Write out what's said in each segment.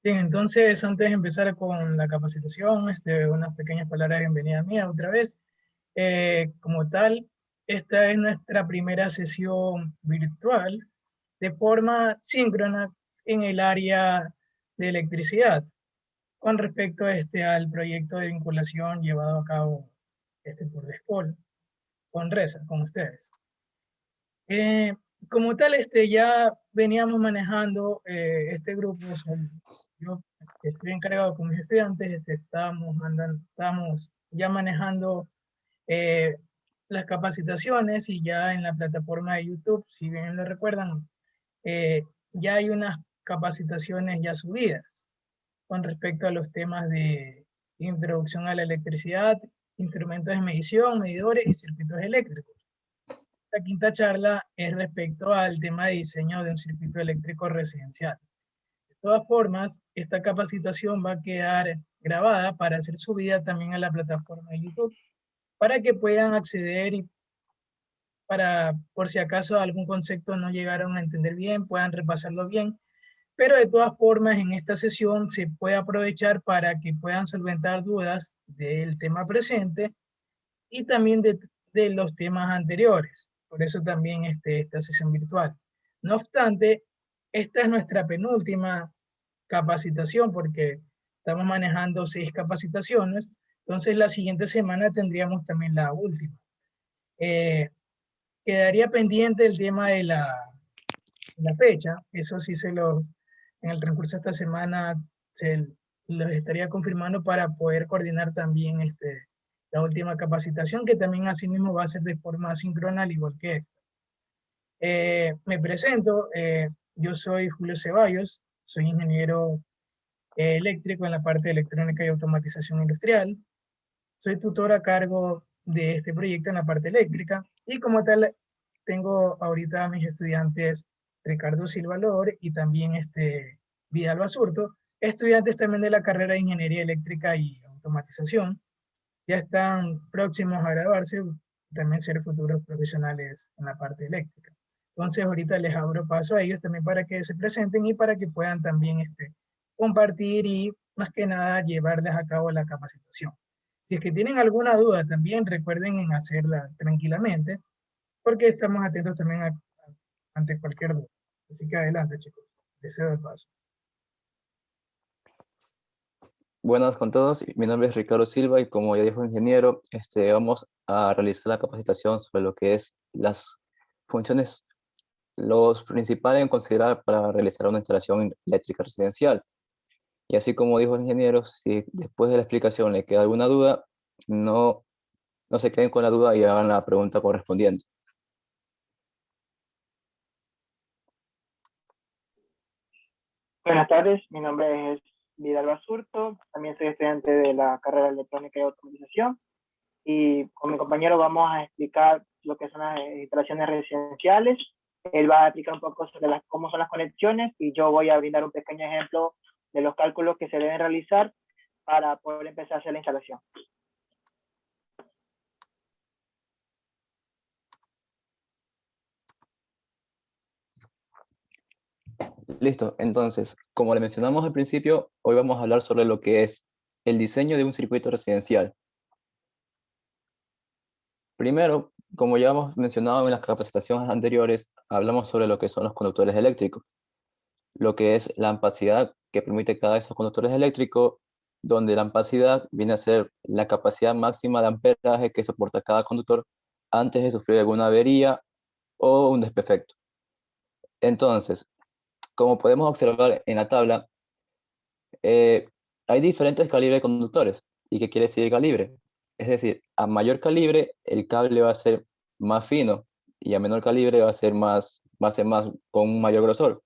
Bien, entonces antes de empezar con la capacitación, unas pequeñas palabras de bienvenida mía otra vez. Como tal, esta es nuestra primera sesión virtual de forma síncrona en el área de electricidad con respecto al proyecto de vinculación llevado a cabo por DESPOL con RESA, con ustedes. Eh, Como tal, ya veníamos manejando este grupo. Yo estoy encargado con mis estudiantes, estábamos ya manejando eh, las capacitaciones y ya en la plataforma de YouTube, si bien lo recuerdan, ya hay unas capacitaciones ya subidas con respecto a los temas de introducción a la electricidad, instrumentos de medición, medidores y circuitos eléctricos. La quinta charla es respecto al tema de diseño de un circuito eléctrico residencial. De todas formas, esta capacitación va a quedar grabada para ser subida también a la plataforma de YouTube, para que puedan acceder y para, por si acaso algún concepto no llegaron a entender bien, puedan repasarlo bien. Pero de todas formas, en esta sesión se puede aprovechar para que puedan solventar dudas del tema presente y también de los temas anteriores. Por eso también esta sesión virtual. No obstante, esta es nuestra penúltima capacitación porque estamos manejando 6 capacitaciones. Entonces la siguiente semana tendríamos también la última. Eh, Quedaría pendiente el tema de la fecha. Eso sí en el transcurso de esta semana se los estaría confirmando para poder coordinar también la última capacitación, que también asimismo va a ser de forma síncrona al igual que esta. Me presento, yo soy Julio Ceballos, soy ingeniero eléctrico en la parte de electrónica y automatización industrial. Soy tutor a cargo de este proyecto en la parte eléctrica y como tal tengo ahorita a mis estudiantes Ricardo Silva Lor y también Vidal Basurto, estudiantes también de la carrera de Ingeniería Eléctrica y Automatización. Ya están próximos a graduarse, también ser futuros profesionales en la parte eléctrica. Entonces ahorita les abro paso a ellos también para que se presenten y para que puedan también compartir y más que nada llevarles a cabo la capacitación. Si es que tienen alguna duda también recuerden en hacerla tranquilamente porque estamos atentos también ante cualquier duda. Así que adelante chicos, deseo el paso. Buenas con todos, mi nombre es Ricardo Silva y como ya dijo el ingeniero, vamos a realizar la capacitación sobre lo que es las funciones, los principales en considerar para realizar una instalación eléctrica residencial. Y así como dijo el ingeniero, si después de la explicación le queda alguna duda, no, no se queden con la duda y hagan la pregunta correspondiente. Buenas tardes, mi nombre es Vidal Basurto, también soy estudiante de la carrera de Electrónica y Automatización y con mi compañero vamos a explicar lo que son las instalaciones residenciales. Él va a explicar un poco sobre cómo son las conexiones y yo voy a brindar un pequeño ejemplo de los cálculos que se deben realizar para poder empezar a hacer la instalación. Listo, entonces, como le mencionamos al principio, hoy vamos a hablar sobre lo que es el diseño de un circuito residencial. Primero, como ya hemos mencionado en las capacitaciones anteriores, hablamos sobre lo que son los conductores eléctricos, lo que es la ampacidad que permite cada de esos conductores eléctricos, donde la ampacidad viene a ser la capacidad máxima de amperaje que soporta cada conductor antes de sufrir alguna avería o un desperfecto. Entonces, como podemos observar en la tabla, hay diferentes calibres de conductores. ¿Y qué quiere decir calibre? Es decir, a mayor calibre el cable va a ser más fino y a menor calibre va a ser más con un mayor grosor.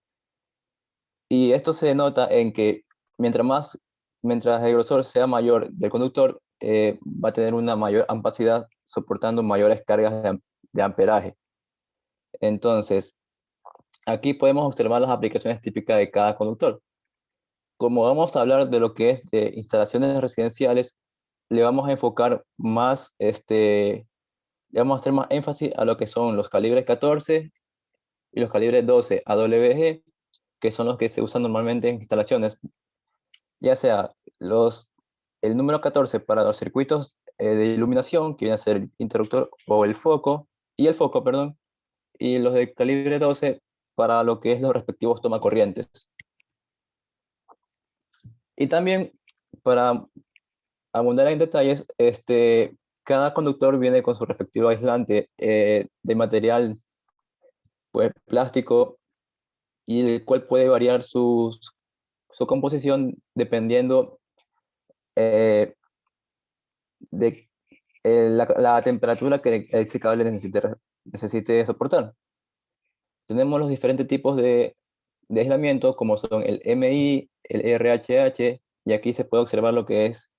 Y esto se denota en que mientras el grosor sea mayor del conductor, va a tener una mayor ampacidad soportando mayores cargas de amperaje. Entonces, aquí podemos observar las aplicaciones típicas de cada conductor. Como vamos a hablar de lo que es de instalaciones residenciales, le vamos a enfocar más, le vamos a hacer más énfasis a lo que son los calibres 14 y los calibres 12 AWG, que son los que se usan normalmente en instalaciones ya sea el número 14 para los circuitos de iluminación, que viene a ser el interruptor o el foco, perdón, y los de calibre 12 para lo que es los respectivos tomacorrientes. Y también, para abundar en detalles, cada conductor viene con su respectivo aislante de material, pues, plástico, y el cual puede variar su composición dependiendo eh, de la temperatura que ese cable necesite soportar. Tenemos los diferentes tipos de aislamiento, como son el MI, el RHH, y aquí se puede observar lo que es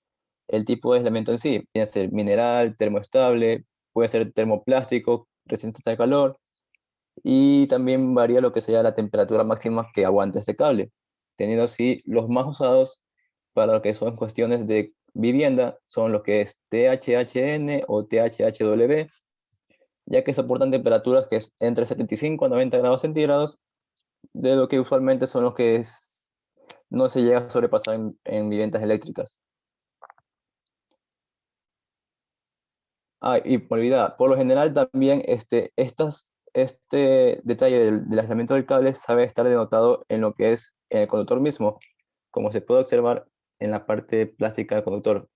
el tipo de aislamiento en sí. Puede ser mineral, termoestable, puede ser termoplástico, resistente al calor, y también varía lo que sea la temperatura máxima que aguanta este cable, teniendo así los más usados para lo que son cuestiones de vivienda, son los que es THHN o THHW, ya que soportan temperaturas que es entre 75 a 90 grados centígrados, de lo que usualmente son los que no se llega a sobrepasar en viviendas eléctricas. Y por olvidar, por lo general también este detalle del aislamiento del cable sabe estar denotado en lo que es el conductor mismo, como se puede observar en la parte plástica del conductor.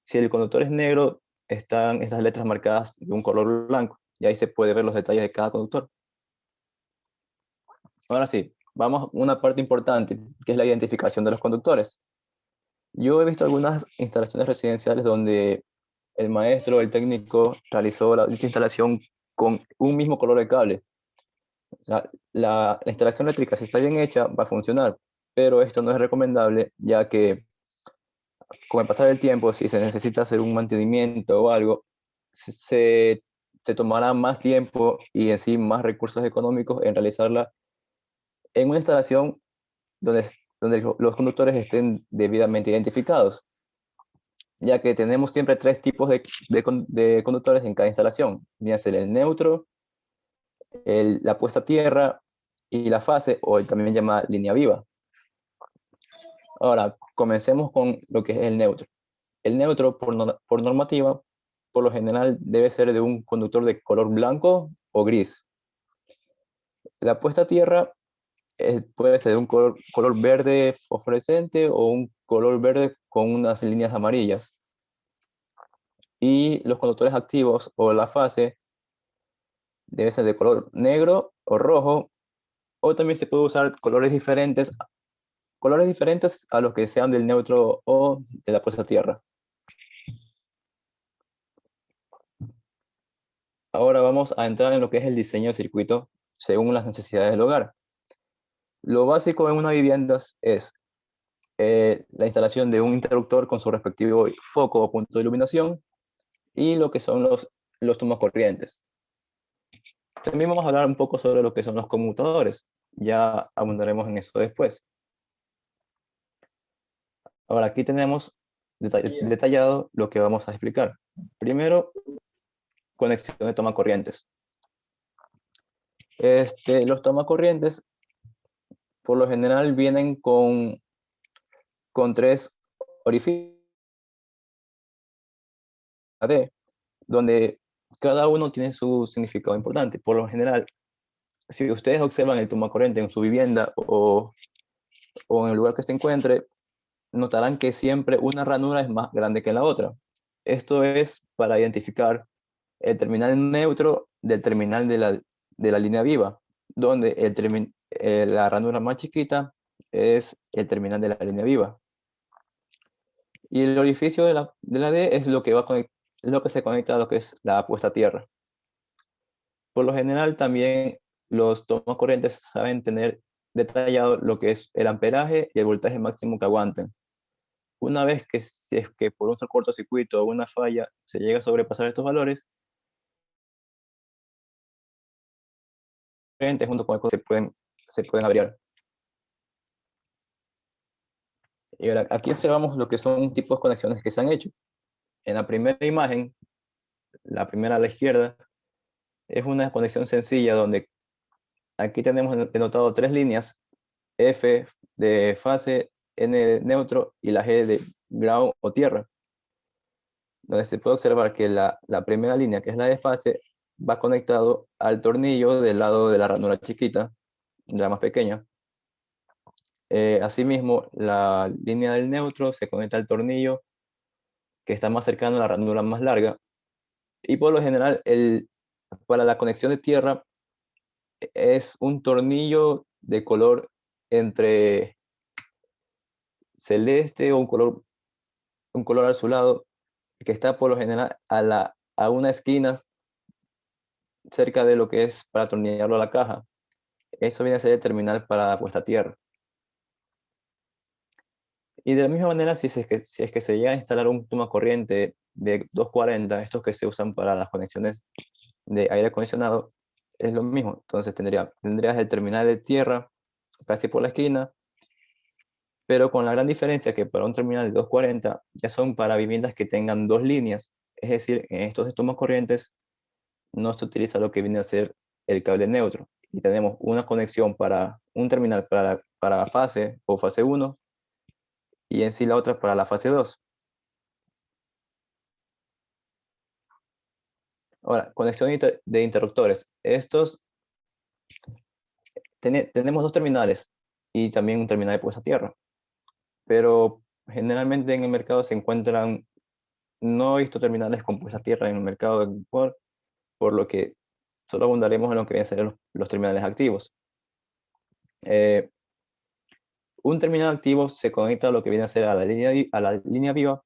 Si el conductor es negro, están estas letras marcadas de un color blanco, y ahí se puede ver los detalles de cada conductor. Ahora sí, vamos a una parte importante, que es la identificación de los conductores. Yo he visto algunas instalaciones residenciales donde el maestro, el técnico, realizó dicha instalación con un mismo color de cable. O sea, la instalación eléctrica, si está bien hecha, va a funcionar, pero esto no es recomendable, ya que con el pasar del tiempo, si se necesita hacer un mantenimiento o algo, se tomará más tiempo y en sí más recursos económicos en realizarla en una instalación donde los conductores estén debidamente identificados, ya que tenemos siempre tres tipos de conductores en cada instalación, ya sea el neutro, la puesta a tierra y la fase, o también llamada línea viva. Ahora, comencemos con lo que es el neutro. El neutro, por normativa, por lo general debe ser de un conductor de color blanco o gris. La puesta a tierra puede ser de un color verde fosforescente o un color verde con unas líneas amarillas. Y los conductores activos o la fase debe ser de color negro o rojo, o también se puede usar colores diferentes a los que sean del neutro o de la puesta a tierra. Ahora vamos a entrar en lo que es el diseño de circuito según las necesidades del hogar. Lo básico en una vivienda es la instalación de un interruptor con su respectivo foco o punto de iluminación y lo que son los tomacorrientes. También vamos a hablar un poco sobre lo que son los conmutadores. Ya abundaremos en eso después. Ahora aquí tenemos detallado lo que vamos a explicar. Primero, conexión de tomacorrientes. Los tomacorrientes por lo general vienen con tres orificios, donde cada uno tiene su significado importante. Por lo general, si ustedes observan el tomacorriente en su vivienda o en el lugar que se encuentre, notarán que siempre una ranura es más grande que la otra. Esto es para identificar el terminal neutro del terminal de la línea viva, donde la ranura más chiquita es el terminal de la línea viva. Y el orificio de la D es lo que se conecta a lo que es la puesta a tierra. Por lo general también los tomacorrientes saben tener detallado lo que es el amperaje y el voltaje máximo que aguanten. Una vez que, si es que por un cortocircuito o una falla se llega a sobrepasar estos valores, junto con el se pueden averiar. Y ahora, aquí observamos lo que son tipos de conexiones que se han hecho. En la primera imagen, la primera a la izquierda, es una conexión sencilla donde aquí tenemos denotado tres líneas, F de fase, N de neutro y la G de ground o tierra, donde se puede observar que la primera línea, que es la de fase, va conectado al tornillo del lado de la ranura chiquita, de la más pequeña. Asimismo, la línea del neutro se conecta al tornillo que está más cercano a la ranura más larga. Y por lo general, para la conexión de tierra, es un tornillo de color entre celeste o un color azulado, que está por lo general a una esquina cerca de lo que es para atornillarlo a la caja. Eso viene a ser el terminal para la puesta a tierra. Y de la misma manera, si es que se llega a instalar un toma corriente de 240, estos que se usan para las conexiones de aire acondicionado, es lo mismo. Entonces tendrías el terminal de tierra casi por la esquina, pero con la gran diferencia que para un terminal de 240 ya son para viviendas que tengan dos líneas. Es decir, en estos tomas corrientes no se utiliza lo que viene a ser el cable neutro. Y tenemos una conexión para un terminal para fase o fase 1 y en sí la otra para la fase 2. Ahora, conexión de interruptores. Estos, tenemos dos terminales y también un terminal de puesta a tierra. Pero generalmente en el mercado se encuentran, no he visto terminales con puesta a tierra en el mercado de Ecuador, por lo que solo abundaremos en lo que vienen a ser los terminales activos. Un terminal activo se conecta a lo que viene a ser a la línea viva,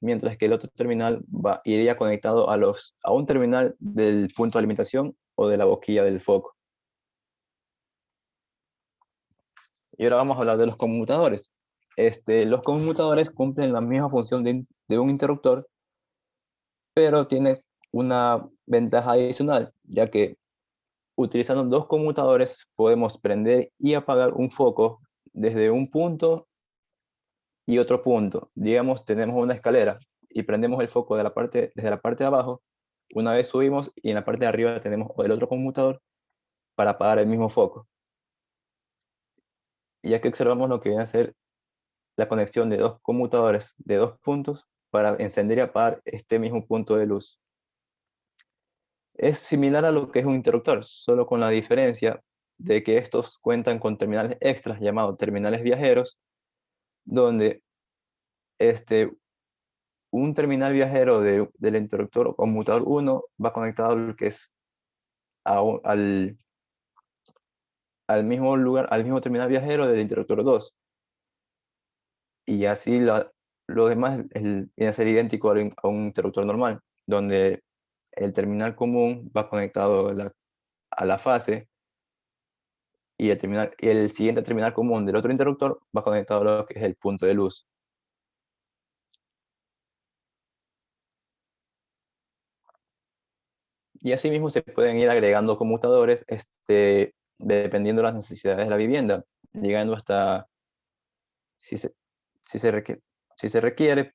mientras que el otro terminal iría conectado a un terminal del punto de alimentación o de la boquilla del foco. Y ahora vamos a hablar de los conmutadores. Los conmutadores cumplen la misma función de un interruptor, pero tiene una ventaja adicional, ya que utilizando dos conmutadores podemos prender y apagar un foco desde un punto y otro punto. Digamos, tenemos una escalera y prendemos el foco desde la parte de abajo. Una vez subimos y en la parte de arriba tenemos el otro conmutador para apagar el mismo foco. Y aquí observamos lo que viene a ser la conexión de dos conmutadores de dos puntos para encender y apagar este mismo punto de luz. Es similar a lo que es un interruptor, solo con la diferencia de que estos cuentan con terminales extras llamados terminales viajeros, donde un terminal viajero del interruptor o conmutador 1 va conectado al que es al mismo lugar, al mismo terminal viajero del interruptor 2. Y así lo demás viene a ser idéntico a un interruptor normal, donde el terminal común va conectado a la fase y el siguiente terminal común del otro interruptor va conectado a lo que es el punto de luz. Y así mismo se pueden ir agregando conmutadores dependiendo de las necesidades de la vivienda, llegando hasta, si se requiere,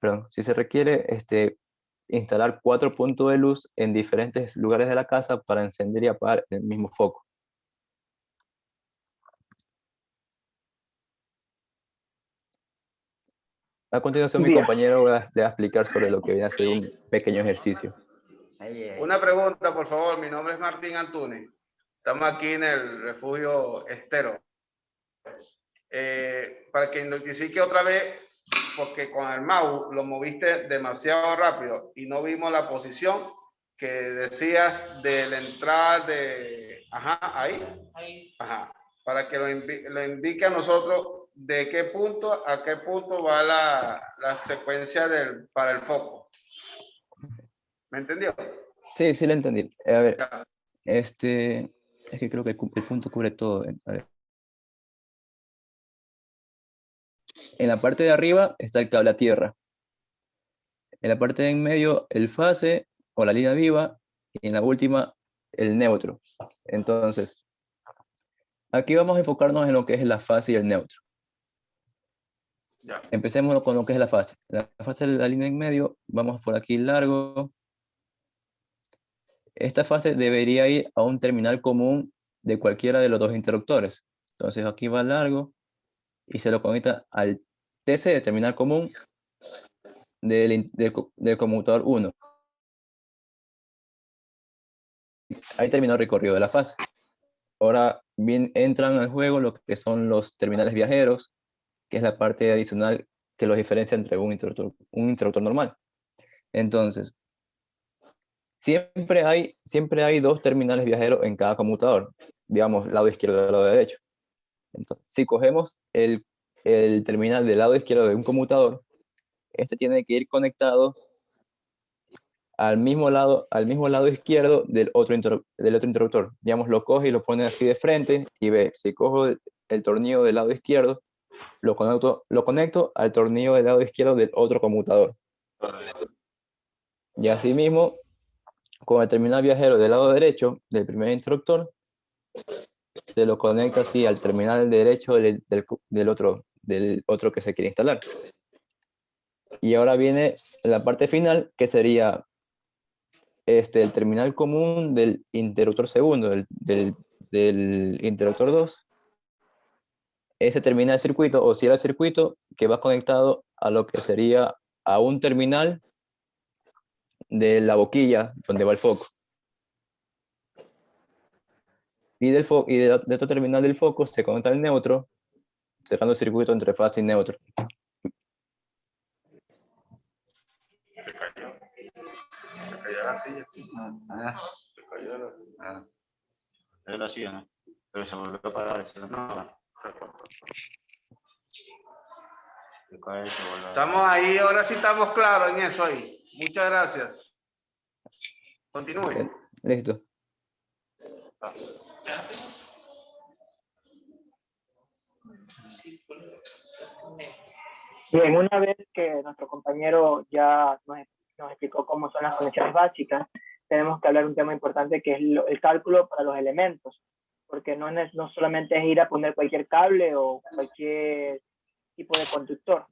instalar 4 puntos de luz en diferentes lugares de la casa para encender y apagar el mismo foco. A continuación, mi Bien. compañero le va a explicar sobre lo que viene a ser un pequeño ejercicio. Una pregunta, por favor. Mi nombre es Martín Antunes. Estamos aquí en el refugio Estero. Para que notifique otra vez, porque con el mouse lo moviste demasiado rápido y no vimos la posición que decías de la entrada de... Ajá, ahí. Ajá. Para que lo indique a nosotros de qué punto a qué punto va la secuencia para el foco. ¿Me entendió? Sí, sí, le entendí. A ver, Ya. es que creo que el punto cubre todo. A ver. En la parte de arriba está el cable a tierra. En la parte de en medio, el fase o la línea viva. Y en la última, el neutro. Entonces, aquí vamos a enfocarnos en lo que es la fase y el neutro. Ya. Empecemos con lo que es la fase. La fase de la línea en medio, vamos por aquí largo. Esta fase debería ir a un terminal común de cualquiera de los dos interruptores. Entonces aquí va largo y se lo conecta al TC de terminal común del conmutador 1. Ahí terminó el recorrido de la fase. Ahora bien, entran al juego lo que son los terminales viajeros, que es la parte adicional que los diferencia entre un interruptor normal. Entonces, siempre hay dos terminales viajeros en cada conmutador, digamos, lado izquierdo y lado derecho. Entonces, si cogemos el terminal del lado izquierdo de un conmutador, este tiene que ir conectado al mismo lado izquierdo del otro interruptor. Digamos, lo coge y lo pone así de frente y ve, si cojo el tornillo del lado izquierdo, lo conecto al tornillo del lado izquierdo del otro conmutador. Y así mismo, con el terminal viajero del lado derecho del primer interruptor, se lo conecta así al terminal derecho del otro que se quiere instalar. Y ahora viene la parte final, que sería el terminal común del interruptor segundo, del interruptor 2. Ese termina el circuito, o cierra el circuito, que va conectado a lo que sería a un terminal de la boquilla donde va el foco. Y de otro terminal del foco se conecta al neutro, cerrando el circuito entre fase y neutro. Se cayó la silla. Se cayó la silla, ¿no? Pero se volvió a parar. No. Estamos ahí, ahora sí estamos claros en eso ahí. Muchas gracias. Continúe. Listo. Bien, una vez que nuestro compañero ya nos explicó cómo son las conexiones básicas, tenemos que hablar de un tema importante que es el cálculo para los elementos, porque no solamente es ir a poner cualquier cable o cualquier tipo de conductor.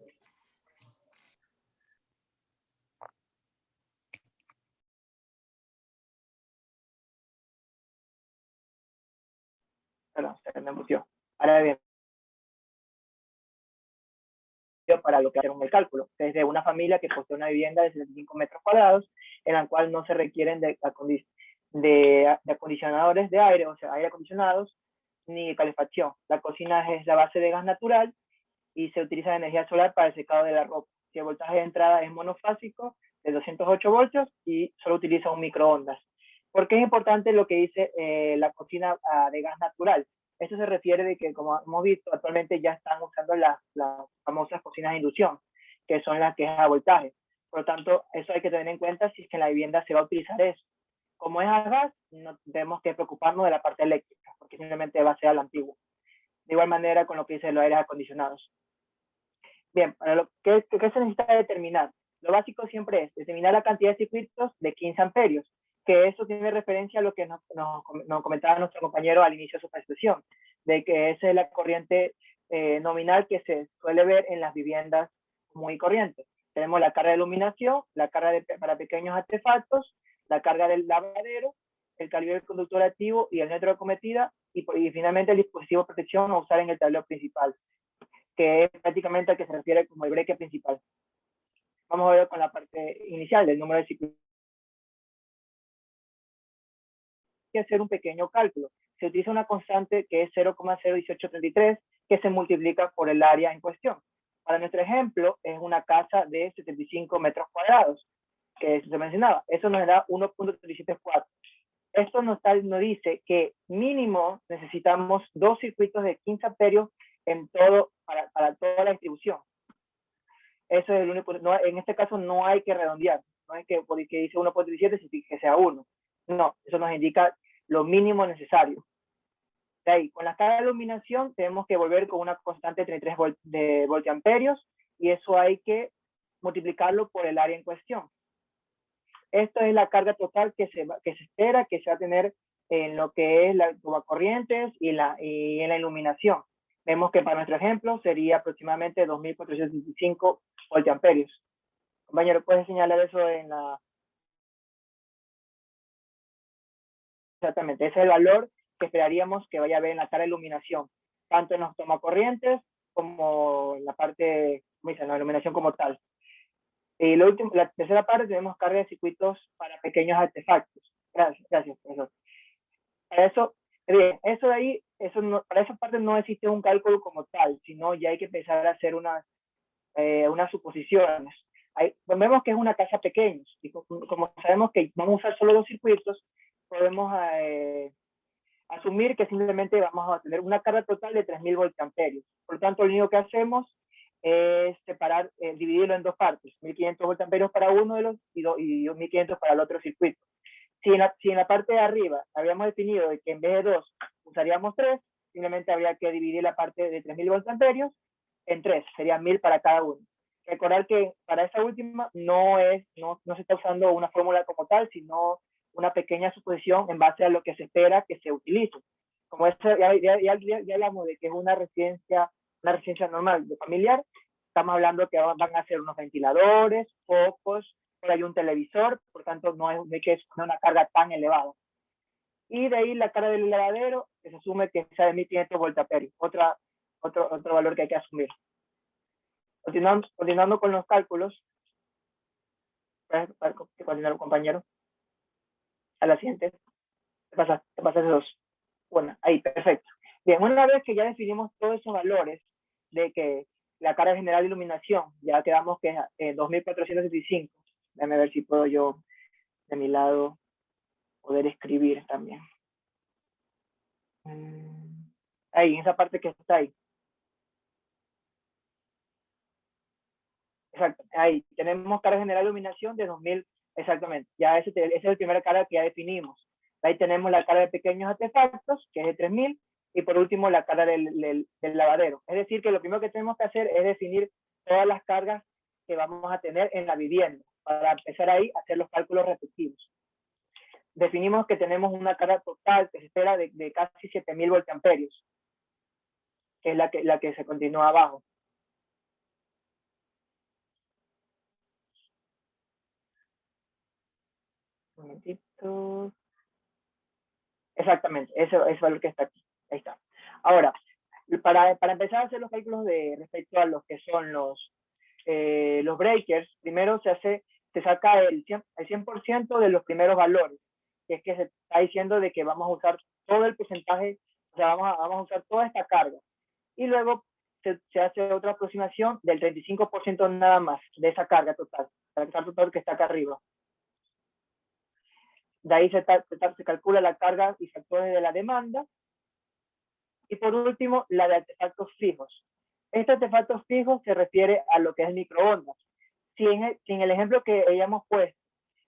Perdón, se me mutió. Ahora bien, para lo que hacen el cálculo, desde una familia que posee una vivienda de 75 metros cuadrados, en la cual no se requieren de acondicionadores de aire, o sea, aire acondicionados, ni calefacción. La cocina es la base de gas natural y se utiliza energía solar para el secado de la ropa. Si el voltaje de entrada es monofásico, de 208 voltios, y solo utiliza un microondas. ¿Por qué es importante lo que dice la cocina de gas natural? Esto se refiere de que, como hemos visto, actualmente ya están usando las famosas cocinas de inducción, que son las que es a voltaje. Por lo tanto, eso hay que tener en cuenta si es que en la vivienda se va a utilizar eso. Como es a gas, no tenemos que preocuparnos de la parte eléctrica, porque simplemente va a ser al antiguo. De igual manera con lo que dicen los aires acondicionados. Bien, ¿qué se necesita determinar? Lo básico siempre es determinar la cantidad de circuitos de 15 amperios, que eso tiene referencia a lo que nos comentaba nuestro compañero al inicio de su presentación, de que esa es la corriente nominal que se suele ver en las viviendas muy corrientes. Tenemos la carga de iluminación, la carga para pequeños artefactos, la carga del lavadero, el calibre del conductor activo y el neutro de acometida, y finalmente el dispositivo de protección a usar en el tablero principal, que es prácticamente al que se refiere como el breque principal. Vamos a ver con la parte inicial del número de circuitos. Hay que hacer un pequeño cálculo. Se utiliza una constante que es 0,01833, que se multiplica por el área en cuestión. Para nuestro ejemplo, es una casa de 75 metros cuadrados, que se mencionaba. Eso nos da 1.374. Esto nos dice que mínimo necesitamos 2 circuitos de 15 amperios en todo, para toda la distribución. Eso es el único, no, en este caso no hay que redondear, no es que porque dice 1.17 significa que sea 1. No, eso nos indica lo mínimo necesario. De ahí, con la carga de iluminación tenemos que volver con una constante de 33 de voltiamperios, y eso hay que multiplicarlo por el área en cuestión. Esto es la carga total que se espera que se va a tener en lo que es la corrientes y en la iluminación. Vemos que para nuestro ejemplo sería aproximadamente 2.465 voltiamperios. Compañero, ¿puedes señalar eso en la...? Exactamente, ese es el valor que esperaríamos que vaya a haber en la carga de iluminación, tanto en los tomacorrientes como la parte, ¿cómo dicen? La iluminación como tal. La tercera parte tenemos carga de circuitos para pequeños artefactos. Gracias, profesor. Para eso, bien, eso de ahí, para esa parte no existe un cálculo como tal, sino ya hay que empezar a hacer unas suposiciones. Vemos que es una casa pequeña, y como sabemos que vamos a usar solo 2 circuitos, podemos asumir que simplemente vamos a tener una carga total de 3000 voltamperios. Por lo tanto, lo único que hacemos es dividirlo en 2 partes, 1500 voltamperios para uno de los y 1500 para el otro circuito. Si en la parte de arriba habíamos definido que en vez de 2 usaríamos 3, simplemente habría que dividir la parte de 3000 voltamperios en 3, serían 1000 para cada uno. Recordar que para esta última no se está usando una fórmula como tal, sino una pequeña suposición en base a lo que se espera que se utilice. Como ya hablamos de que es una residencia normal de familiar, estamos hablando que van a ser unos ventiladores, focos, por ahí un televisor, por tanto no hay que poner una carga tan elevada. Y de ahí la carga del lavadero, que se asume que sea de 1500 voltamperios, otro valor que hay que asumir. Continuando con los cálculos, para continuar, compañero, a la siguiente, te pasas de 2. Bueno, ahí, perfecto. Bien, una vez que ya definimos todos esos valores de que la carga general de iluminación, ya quedamos que es 2475. Déjame ver si puedo yo, de mi lado, poder escribir también. Ahí, en esa parte que está ahí. Exacto, ahí tenemos carga general de iluminación de 2000, exactamente. Ya esa es la primera carga que ya definimos. Ahí tenemos la carga de pequeños artefactos, que es de 3000, y por último la carga del lavadero. Es decir, que lo primero que tenemos que hacer es definir todas las cargas que vamos a tener en la vivienda, para empezar ahí a hacer los cálculos respectivos. Definimos que tenemos una carga total que se espera de casi 7000 voltamperios, que es la que se continúa abajo. Un momentito. Exactamente, eso es lo que está aquí. Ahí está. Ahora, para empezar a hacer los cálculos respecto a los que son los breakers, primero se saca el 100% de los primeros valores, que es que se está diciendo de que vamos a usar todo el porcentaje, o sea, vamos a usar toda esta carga. Y luego se hace otra aproximación del 35% nada más de esa carga total, la carga total que está acá arriba. De ahí se calcula la carga y factores de la demanda. Y por último, la de artefactos fijos. Este artefactos fijos se refiere a lo que es microondas. Si en el ejemplo que hayamos puesto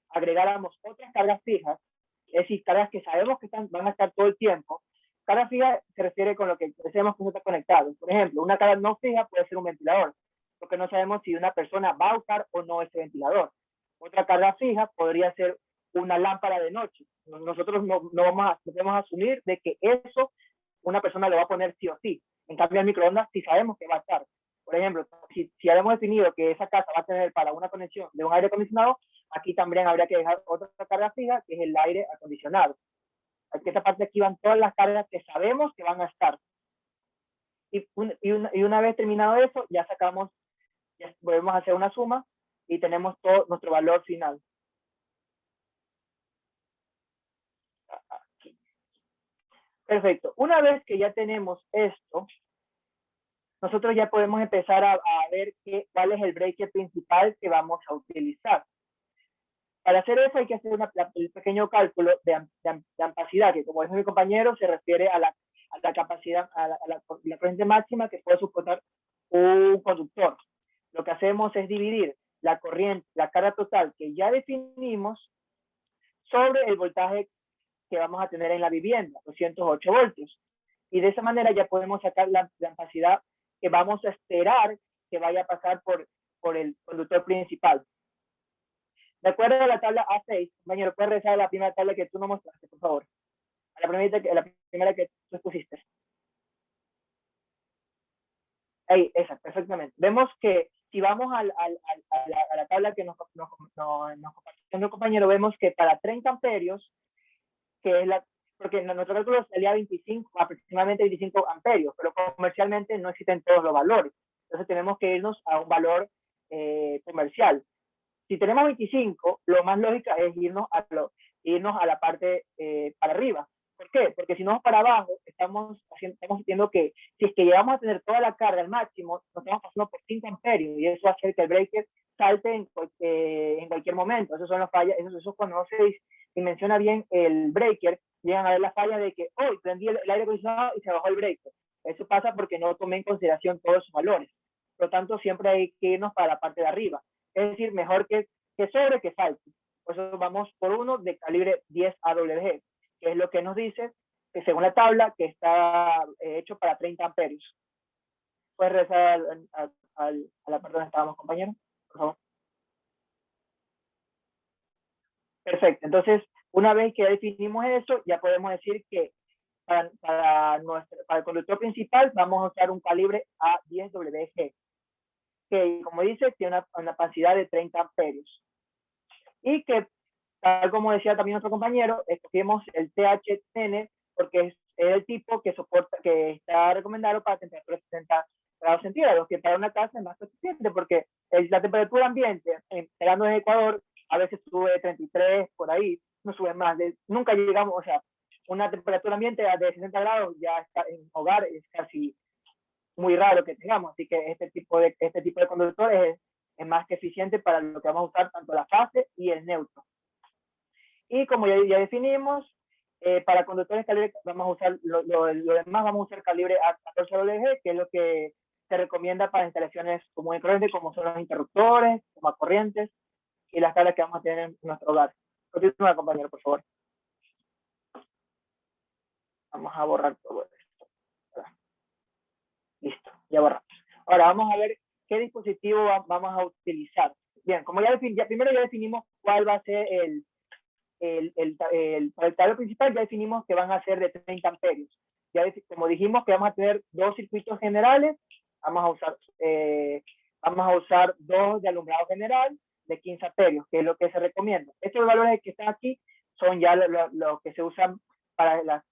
agregáramos otras cargas fijas, es decir, cargas que sabemos que van a estar todo el tiempo, carga fija se refiere con lo que sabemos que no está conectado. Por ejemplo, una carga no fija puede ser un ventilador, porque no sabemos si una persona va a usar o no ese ventilador. Otra carga fija podría ser una lámpara de noche. Nosotros no podemos asumir de que eso una persona lo va a poner sí o sí. En cambio, el microondas sí sabemos que va a estar. Por ejemplo, si habíamos definido que esa casa va a tener para una conexión de un aire acondicionado, aquí también habría que dejar otra carga fija, que es el aire acondicionado. Aquí esta parte aquí van todas las cargas que sabemos que van a estar. Y una vez terminado eso, ya volvemos a hacer una suma y tenemos todo nuestro valor final. Aquí. Perfecto. Una vez que ya tenemos esto, nosotros ya podemos empezar a ver cuál es el breaker principal que vamos a utilizar. Para hacer eso hay que hacer el pequeño cálculo de ampacidad, que como dice mi compañero, se refiere a la capacidad, a la corriente máxima que puede soportar un conductor. Lo que hacemos es dividir la corriente, la carga total que ya definimos, sobre el voltaje que vamos a tener en la vivienda, 208 voltios. Y de esa manera ya podemos sacar la ampacidad que vamos a esperar que vaya a pasar por el conductor principal. De acuerdo a la tabla A6, compañero, puedes regresar a la primera tabla que tú nos mostraste, por favor. A la primera que tú expusiste. Ahí, esa, perfectamente. Vemos que si vamos a la tabla que nos compartió nuestro compañero, vemos que para 30 amperios, que es porque nuestro cálculo salía 25, aproximadamente 25 amperios, pero comercialmente no existen todos los valores. Entonces tenemos que irnos a un valor comercial. Si tenemos 25, lo más lógico es irnos a la parte para arriba. ¿Por qué? Porque si no para abajo, estamos diciendo que si es que llegamos a tener toda la carga al máximo, nos estamos pasando por 5 amperios y eso hace que el breaker salte en cualquier momento. Esas son las fallas, eso cuando no se dimensiona bien el breaker, llegan a ver la falla de que hoy prendí el aire acondicionado y se bajó el breaker. Eso pasa porque no tomé en consideración todos sus valores. Por lo tanto, siempre hay que irnos para la parte de arriba. Es decir, mejor que sobre que falte. Por eso vamos por uno de calibre 10 AWG, que es lo que nos dice que según la tabla que está hecho para 30 amperios. ¿Puedes regresar a la parte donde estábamos, compañero? Por favor. Perfecto. Entonces, una vez que ya definimos eso, ya podemos decir que para el conductor principal vamos a usar un calibre A10WG, que como dice, tiene una capacidad de 30 amperios. Y que, tal como decía también nuestro compañero, escogimos el THN porque es el tipo que está recomendado para temperaturas de 60 grados centígrados, que para una casa es más suficiente porque la temperatura ambiente, llegando en Ecuador, a veces sube 33, por ahí, no sube más. Nunca llegamos, o sea, una temperatura ambiente de 60 grados ya está en hogar, es casi muy raro que tengamos, así que este tipo de conductores es más que eficiente para lo que vamos a usar tanto la fase y el neutro. Y como ya definimos, para conductores calibre vamos a usar lo demás, vamos a usar calibre A14WG, que es lo que se recomienda para instalaciones comunes y corrientes, como son los interruptores, tomacorrientes y las tablas que vamos a tener en nuestro hogar. Continúa, compañero, por favor. Vamos a borrar todo esto. Listo, ya borramos. Ahora vamos a ver qué dispositivo vamos a utilizar. Bien, como primero ya definimos cuál va a ser para el tablero principal, ya definimos que van a ser de 30 amperios. Como dijimos que vamos a tener dos circuitos generales, vamos a usar dos de alumbrado general de 15 amperios, que es lo que se recomienda. Estos valores que están aquí son ya los que se usan para las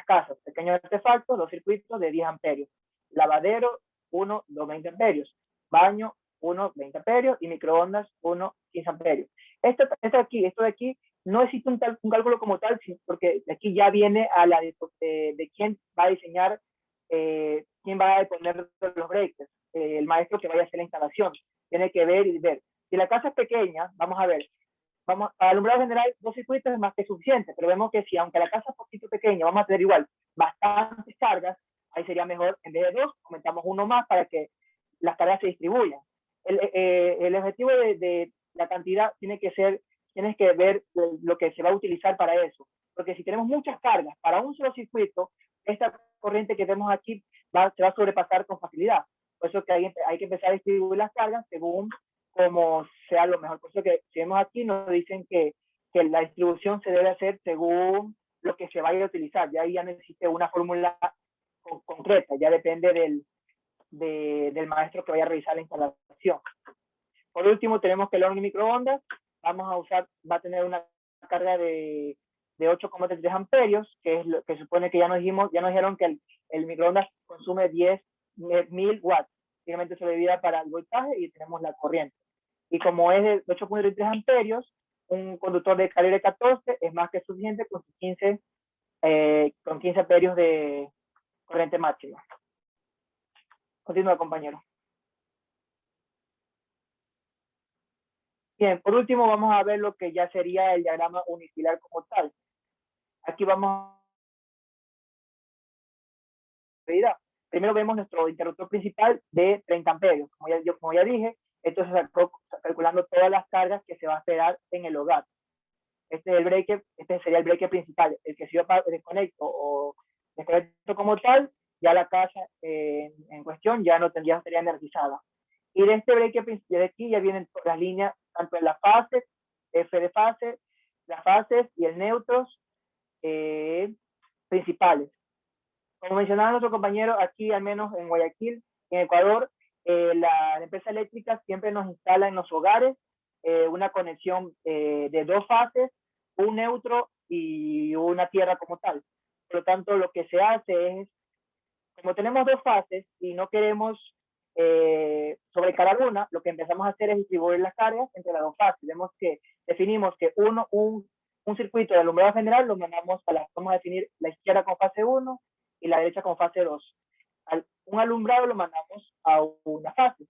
casas. Pequeños artefactos, dos circuitos de 10 amperios. Lavadero, 1, 220 amperios. Baño, 1, 20 amperios. Y microondas, 1, 15 amperios. Esto de aquí, no existe un cálculo como tal, porque aquí ya viene a la de quién va a diseñar, quién va a poner los breakers, el maestro que vaya a hacer la instalación. Tiene que ver y ver. Si la casa es pequeña, vamos a ver, para alumbrado general, dos circuitos es más que suficiente, pero vemos que si aunque la casa es un poquito pequeña, vamos a tener igual bastantes cargas, ahí sería mejor, en vez de dos, aumentamos uno más para que las cargas se distribuyan. El objetivo de la cantidad tienes que ver lo que se va a utilizar para eso, porque si tenemos muchas cargas para un solo circuito, esta corriente que vemos aquí se va a sobrepasar con facilidad. Por eso que hay que empezar a distribuir las cargas según como sea lo mejor. Por eso que si vemos aquí nos dicen que la distribución se debe hacer según lo que se vaya a utilizar. Ya ahí ya no existe una fórmula concreta, ya depende del maestro que vaya a realizar la instalación. Por último tenemos que el horno y microondas va a tener una carga de 8,33 amperios, que es lo que supone que ya nos dijeron que el microondas consume 10.000 watts. Simplemente se divide para el voltaje y tenemos la corriente. Y como es de 8,33 amperios, un conductor de calibre 14 es más que suficiente con 15 amperios de corriente máxima. Continúa, compañero. Bien, por último vamos a ver lo que ya sería el diagrama unifilar como tal. Aquí vamos a... Primero vemos nuestro interruptor principal de 30 amperios. Como ya dije, esto se sacó calculando todas las cargas que se va a esperar en el hogar. Este sería el breaker principal. El que si yo desconecto o desconecto como tal, ya la casa en cuestión ya no sería energizada. Y de este breaker de aquí ya vienen las líneas, tanto en las fases, F de fase, las fases y el neutros principales. Como mencionaba nuestro compañero, aquí al menos en Guayaquil, en Ecuador, la empresa eléctrica siempre nos instala en los hogares una conexión de dos fases, un neutro y una tierra como tal. Por lo tanto, lo que se hace es, como tenemos dos fases y no queremos sobrecargar una, lo que empezamos a hacer es distribuir las cargas entre las dos fases. Vemos que definimos que un circuito de alumbrado general lo mandamos vamos a definir la izquierda con fase 1 y la derecha con fase 2. Un alumbrado lo mandamos a una fase.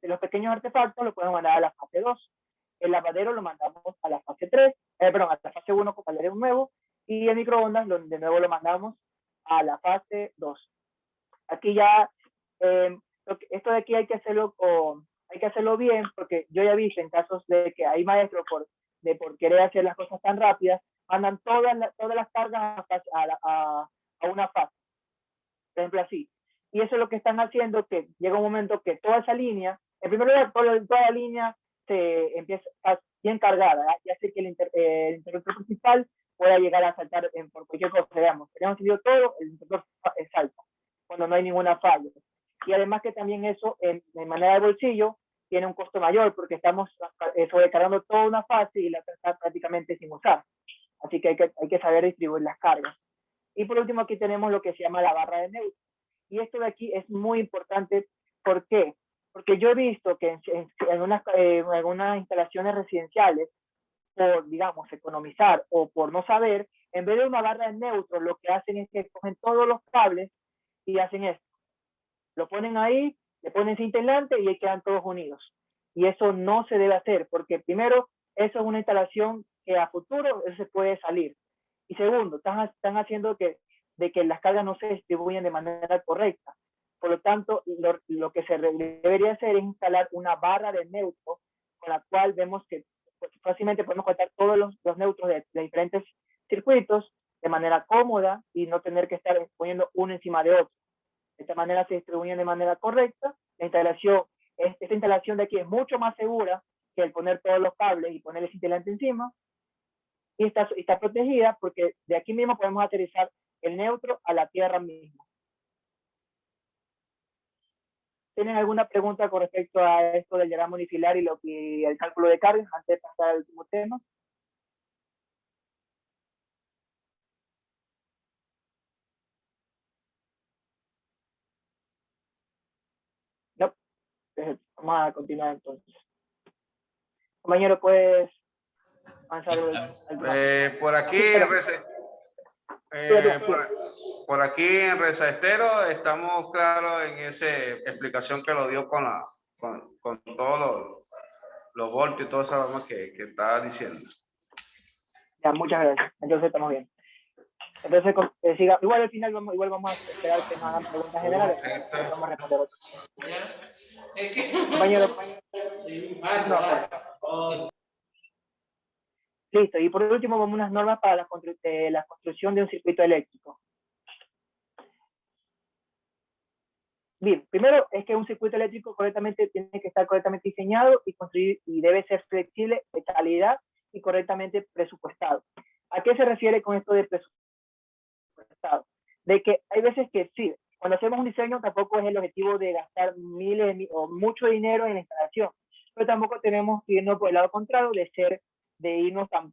Los pequeños artefactos lo podemos mandar a la fase 2. El lavadero lo mandamos a la fase 3, perdón, a la fase 1 con lavadero nuevo, y el microondas de nuevo lo mandamos a la fase 2. Aquí ya, esto de aquí hay que hacerlo bien, porque yo ya he visto en casos de que hay maestros por querer hacer las cosas tan rápidas, mandan todas las cargas a una fase. Por ejemplo, así. Y eso es lo que están haciendo, que llega un momento que toda esa línea, en primer lugar, toda la línea se empieza bien cargada, ¿eh? Ya sé que el interruptor principal pueda llegar a saltar por cualquier cosa, veamos. Tenemos encendido todo, el interruptor salta, cuando no hay ninguna falla. Y además que también eso, en manera de bolsillo, tiene un costo mayor, porque estamos sobrecargando toda una fase y la está prácticamente sin usar. Así que hay que saber distribuir las cargas. Y por último, aquí tenemos lo que se llama la barra de neutro. Y esto de aquí es muy importante. ¿Por qué? Porque yo he visto que en algunas instalaciones residenciales, por, digamos, economizar o por no saber, en vez de una barra de neutro, lo que hacen es que cogen todos los cables y hacen esto. Lo ponen ahí, le ponen cinta aislante y ahí quedan todos unidos. Y eso no se debe hacer, porque primero, eso es una instalación que a futuro eso se puede salir. Y segundo, están haciendo de que las cargas no se distribuyan de manera correcta. Por lo tanto, lo que se debería hacer es instalar una barra de neutro, con la cual vemos que pues, fácilmente podemos conectar todos los neutros de diferentes circuitos de manera cómoda y no tener que estar poniendo uno encima de otro. De esta manera se distribuyen de manera correcta. Esta instalación de aquí es mucho más segura que el poner todos los cables y ponerle cintilante encima. Y está protegida porque de aquí mismo podemos aterrizar el neutro a la tierra misma. ¿Tienen alguna pregunta con respecto a esto del diagrama unifilar y el cálculo de cargas antes de pasar al último tema? No. Vamos a continuar entonces. Compañero, ¿puedes avanzar por aquí por aquí en Resastero estamos claros en esa explicación que lo dio con todos los voltios y todas esas normas que estaba diciendo. Ya, muchas gracias. Entonces estamos bien. Entonces, siga. Igual al final vamos a esperar que nos hagan preguntas generales. Vamos a responder otras. Compañero. No. Listo. Y por último, vamos a unas normas para la construcción de un circuito eléctrico. Bien, primero es que un circuito eléctrico correctamente tiene que estar correctamente diseñado y construir y debe ser flexible, de calidad y correctamente presupuestado. ¿A qué se refiere con esto de presupuestado? De que hay veces que sí, cuando hacemos un diseño tampoco es el objetivo de gastar miles o mucho dinero en la instalación, pero tampoco tenemos que irnos por el lado contrario de irnos a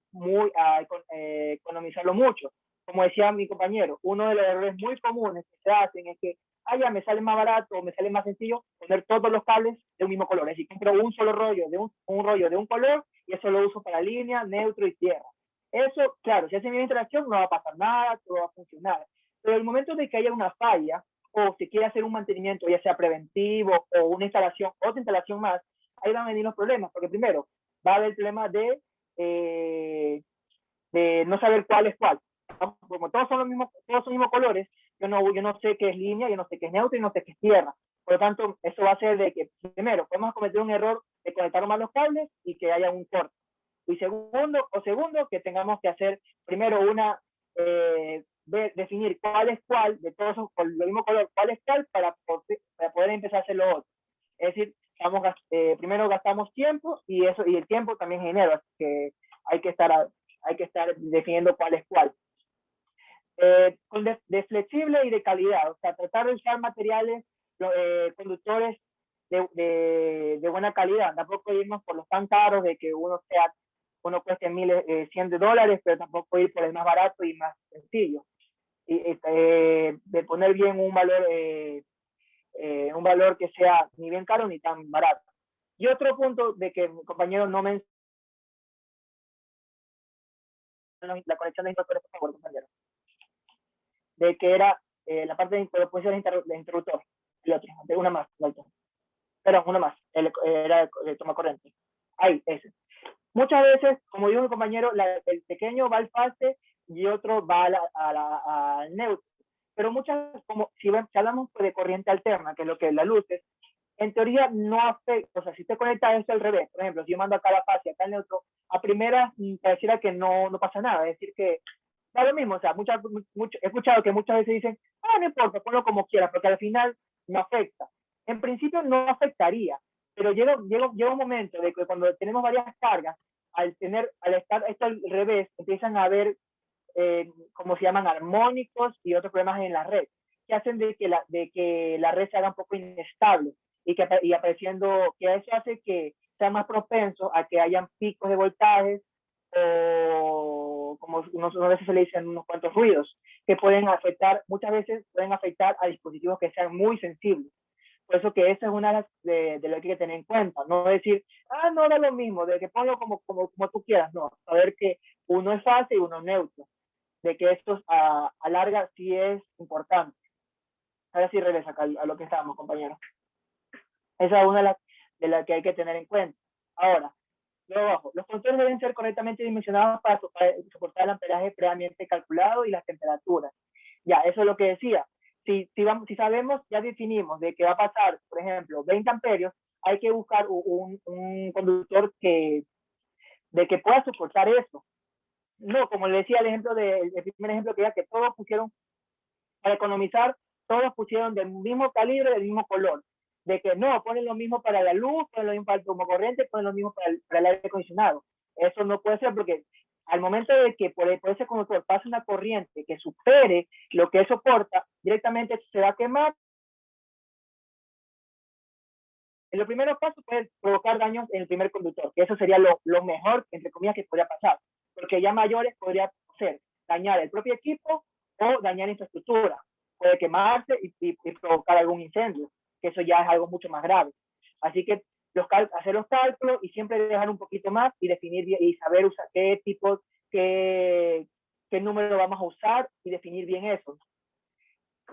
economizarlo mucho. Como decía mi compañero, uno de los errores muy comunes que se hacen es que ya me sale más barato o me sale más sencillo poner todos los cables de un mismo color. Es decir, compro un solo rollo un rollo de un color y eso lo uso para línea, neutro y tierra. Eso, claro, si hace mi interacción no va a pasar nada, todo va a funcionar. Pero el momento de que haya una falla o se quiere hacer un mantenimiento, ya sea preventivo o una instalación, otra instalación más, ahí van a venir los problemas. Porque primero, va a haber el problema de no saber cuál es cuál. Como todos son los mismos colores, yo no sé qué es línea, yo no sé qué es neutro y no sé qué es tierra. Por lo tanto, eso va a ser de que, primero, podemos cometer un error de conectar mal los cables y que haya un corte. Y segundo, que tengamos que hacer primero definir cuál es cuál, de todos con el mismo color, cuál es cuál para poder empezar a hacer lo otro. Es decir, primero gastamos tiempo y el tiempo también es dinero, así que hay que estar definiendo cuál es cuál. De flexible y de calidad, o sea, tratar de usar materiales conductores de buena calidad, tampoco irnos por los tan caros de que uno sea uno cueste miles, $100, pero tampoco ir por el más barato y más sencillo. Y, de poner bien un valor que sea ni bien caro ni tan barato. Y otro punto de que mi compañero no mencionó, la conexión de instructores, por favor, compañero, de que era la parte de interruptor, el otro, de una más, el otro. Perdón, uno más, era el toma corriente. Ahí, ese. Muchas veces, como dijo mi compañero, el pequeño va al fase y otro va al neutro. Pero muchas, como si hablamos de corriente alterna, que es lo que es la luz, en teoría no afecta, o sea, si usted conecta esto al revés, por ejemplo, si yo mando acá la fase y acá el neutro, a primera pareciera que no pasa nada, es decir, que da lo mismo, o sea, he escuchado que muchas veces dicen, no importa, ponlo como quiera, porque al final no afecta. En principio no afectaría, pero llega un momento de que cuando tenemos varias cargas, al estar esto al revés, empiezan a haber, como se llaman, armónicos y otros problemas en la red, que hacen de que la red se haga un poco inestable y apareciendo, que eso hace que sea más propenso a que hayan picos de voltajes o, como a veces se le dicen, unos cuantos ruidos, que pueden afectar, muchas veces pueden afectar a dispositivos que sean muy sensibles. Por eso que esa es una de lo que hay que tener en cuenta. No decir, no da lo mismo, de que ponlo como tú quieras. No, saber que uno es fase y uno es neutro. De que esto a larga sí es importante. Ahora sí regresa a lo que estábamos, compañeros. Esa es una de las que hay que tener en cuenta. Ahora, luego abajo, los controles deben ser correctamente dimensionados para soportar el amperaje previamente calculado y las temperaturas. Ya, eso es lo que decía. Si sabemos, ya definimos de que va a pasar, por ejemplo, 20 amperios, hay que buscar un conductor que pueda soportar eso. No, como le decía el primer ejemplo que era que todos pusieron, para economizar, todos pusieron del mismo calibre, del mismo color. De que no, ponen lo mismo para la luz, ponen lo mismo para el tomo corriente, ponen lo mismo para el aire acondicionado. Eso no puede ser porque al momento de que por ese conductor pase una corriente que supere lo que soporta, directamente se va a quemar. En los primeros pasos puede provocar daños en el primer conductor, que eso sería lo mejor, entre comillas, que podría pasar, porque ya mayores podría ser dañar el propio equipo o dañar infraestructura. Puede quemarse y provocar algún incendio, que eso ya es algo mucho más grave. Así que hacer los cálculos y siempre dejar un poquito más y definir y saber usar qué tipo, qué número vamos a usar y definir bien eso.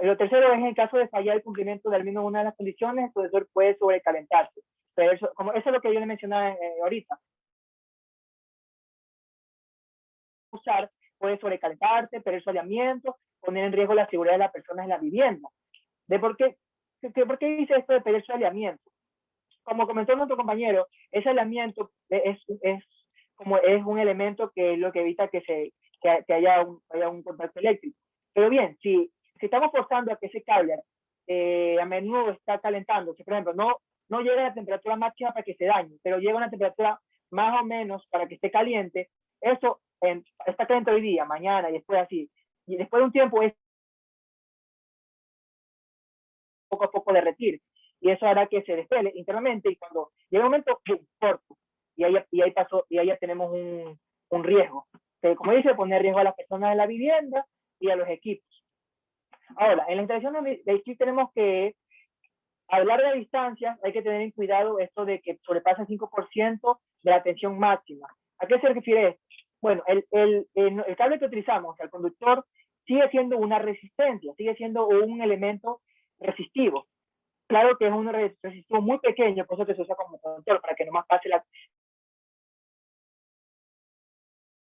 Lo tercero es en el caso de fallar el cumplimiento del menos una de las condiciones, el profesor puede sobrecalentarse. Pero eso es lo que yo le mencionaba ahorita. Usar puede sobrecalentarse, perder soleamiento, poner en riesgo la seguridad de las personas en la vivienda. ¿Por qué dice esto de perder soleamiento? Como comentó nuestro compañero, ese aislamiento es un elemento que es lo que evita que haya un contacto eléctrico. Pero bien, si estamos forzando a que ese cable a menudo está calentándose, por ejemplo, no llega a la temperatura máxima para que se dañe, pero llega a una temperatura más o menos para que esté caliente, eso está caliente hoy día, mañana y después así. Y después de un tiempo es poco a poco derretir. Y eso hará que se despele internamente y cuando llega un momento, corto. Y ahí ya tenemos un riesgo. Que, como dice, poner riesgo a las personas de la vivienda y a los equipos. Ahora, en la instalación de aquí tenemos que, a larga distancia, hay que tener en cuidado esto de que sobrepasa el 5% de la tensión máxima. ¿A qué se refiere esto? Bueno, el cable que utilizamos, el conductor, sigue siendo una resistencia, sigue siendo un elemento resistivo. Claro que es un resistivo muy pequeño, por eso que se usa como conductor, para que no más pase la...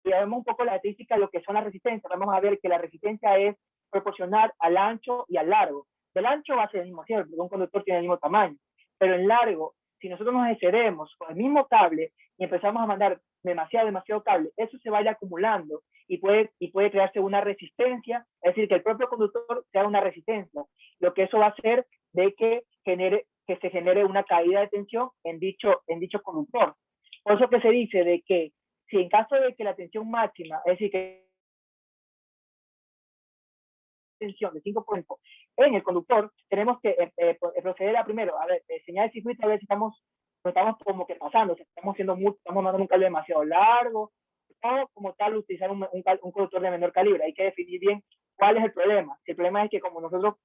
Y vemos un poco la estadística de lo que son las resistencias. Vamos a ver que la resistencia es proporcional al ancho y al largo. Del ancho va a ser el mismo siempre, porque un conductor tiene el mismo tamaño. Pero en largo, si nosotros nos excedemos con el mismo cable y empezamos a mandar demasiado cable, eso se vaya acumulando y puede crearse una resistencia, es decir, que el propio conductor sea una resistencia. Lo que eso va a hacer de que se genere una caída de tensión en dicho conductor. Por eso que se dice de que si en caso de que la tensión máxima, es decir, que tensión de 5% en el conductor, tenemos que proceder a primero, a ver, señalar el circuito, a ver si estamos estamos como que pasando, o sea, estamos mandando un cable demasiado largo, o como tal utilizar un conductor de menor calibre. Hay que definir bien cuál es el problema. Si el problema es que como nosotros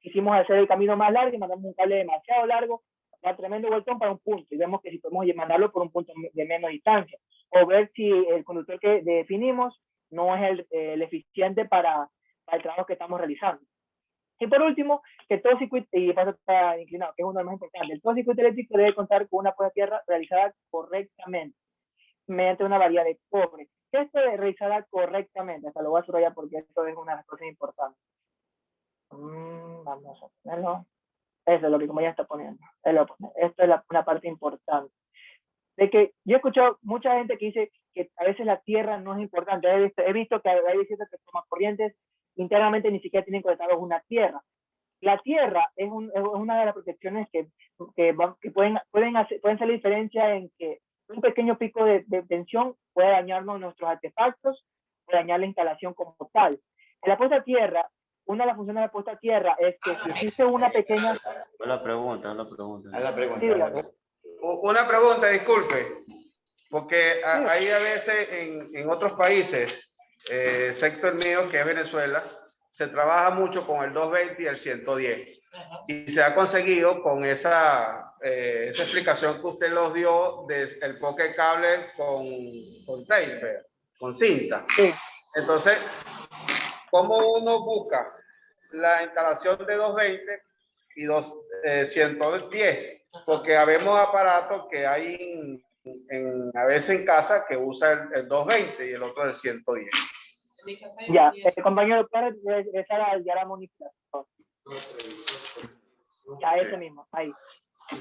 quisimos hacer el camino más largo y mandamos un cable demasiado largo, da tremendo vueltón para un punto, y vemos que si podemos mandarlo por un punto de menos distancia, o ver si el conductor que definimos no es el eficiente para el trabajo que estamos realizando. Y por último, que todo circuito, y paso está inclinado, que es uno de los más importantes, todo circuito eléctrico debe contar con una puesta a tierra realizada correctamente, mediante una varilla de cobre. Esto es realizada correctamente, hasta lo voy a subrayar porque esto es una de las cosas importantes. Vamos a ponerlo. Eso es lo que como ya está poniendo. Esto es una parte importante. De que yo he escuchado mucha gente que dice que a veces la tierra no es importante. He visto que hay ciertas tomacorrientes internamente ni siquiera tienen conectados una tierra. La tierra es una de las protecciones que pueden salir diferencia en que un pequeño pico de tensión puede dañarnos nuestros artefactos o dañar la instalación como tal. En la puesta a tierra, una de las funciones de la puesta a tierra es que si existe una pequeña... La pregunta. Una pregunta, disculpe, porque hay a veces en otros países, excepto el mío, que es Venezuela, se trabaja mucho con el 220 y el 110. Y se ha conseguido con esa explicación que usted nos dio del poke cable con taper, con cinta. Sí. Entonces, ¿cómo uno busca la instalación de 220 y 110? Porque habemos aparatos que hay a veces en casa que usa el 220 y el otro el 110. Ya, compañero, para regresar al diagrama unificar. Ya, ese mismo, ahí.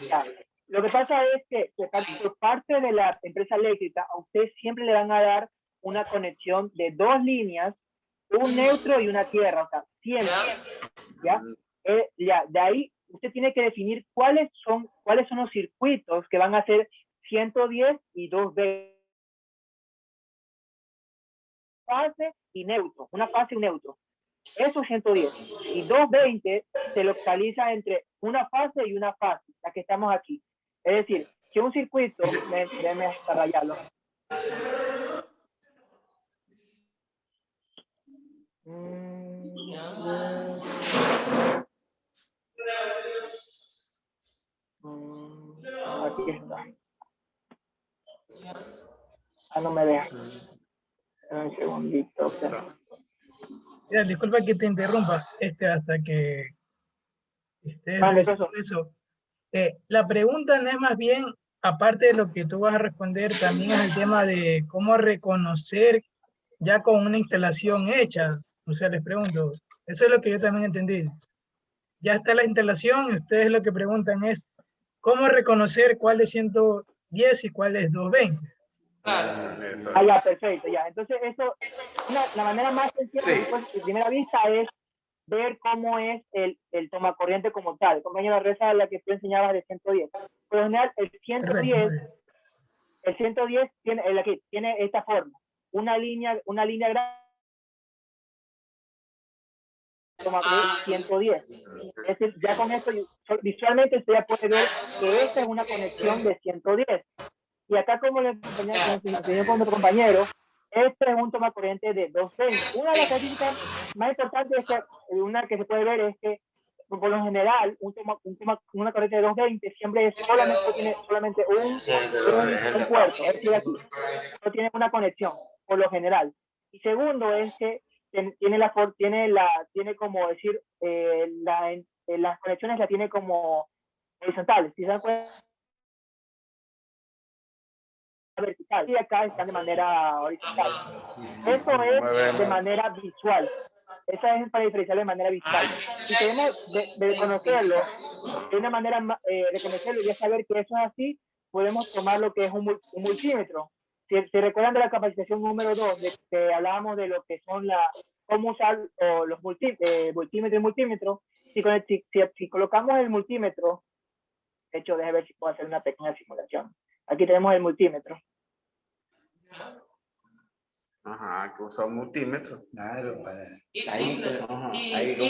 Ya. Lo que pasa es que por parte de la empresa eléctrica, a usted siempre le van a dar una conexión de 2 líneas, un neutro y una tierra, o sea, siempre. ¿Ya? De ahí usted tiene que definir cuáles son los circuitos que van a ser 110 y 220. Fase y neutro, una fase y un neutro. Eso es 110. Y 220 se localiza entre una fase y una fase, la que estamos aquí. Es decir, que un circuito, déjeme hasta rayarlo. Aquí está. No me deja. Un segundito. Ya, disculpa que te interrumpa, hasta que estés Vale, revisando eso. La pregunta no es más bien, aparte de lo que tú vas a responder, también es el tema de cómo reconocer ya con una instalación hecha. O sea, les pregunto, eso es lo que yo también entendí. Ya está la instalación y ustedes lo que preguntan es cómo reconocer cuál es 110 y cuál es 220. Ya, perfecto, ya. Entonces, eso, la manera más sencilla, pues, de primera vista, es ver cómo es el tomacorriente como tal. Compañero, reza la que tú enseñabas de 110. Por lo general, el 110 tiene esta forma. Una línea grande. 110. Es decir, ya con esto, visualmente usted ya puede ver que esta es una conexión de 110. Y acá, como le enseñó con otro compañero, este es un tomacorriente de 220. Una de las características más importantes es que una que se puede ver es que, por lo general, una corriente de 220 siempre tiene solamente un puerto. Es decir, aquí no tiene una conexión, por lo general. Y segundo es que tiene como decir, las conexiones las tiene como horizontales. Si se dan cuenta, vertical y acá están de manera horizontal. Eso es de manera visual. Esa es para diferenciarlo de manera visual. Si queremos de conocerlo, de una manera reconocerlo y ya saber que eso es así, podemos tomar lo que es un multímetro. Si recuerdan de la capacitación número 2, de que hablábamos de lo que son cómo usar los multímetro y multímetro, si colocamos el multímetro, de hecho, déjame ver si puedo hacer una pequeña simulación. Aquí tenemos el multímetro. Ajá, que usa un multímetro. Claro, para... ¿Y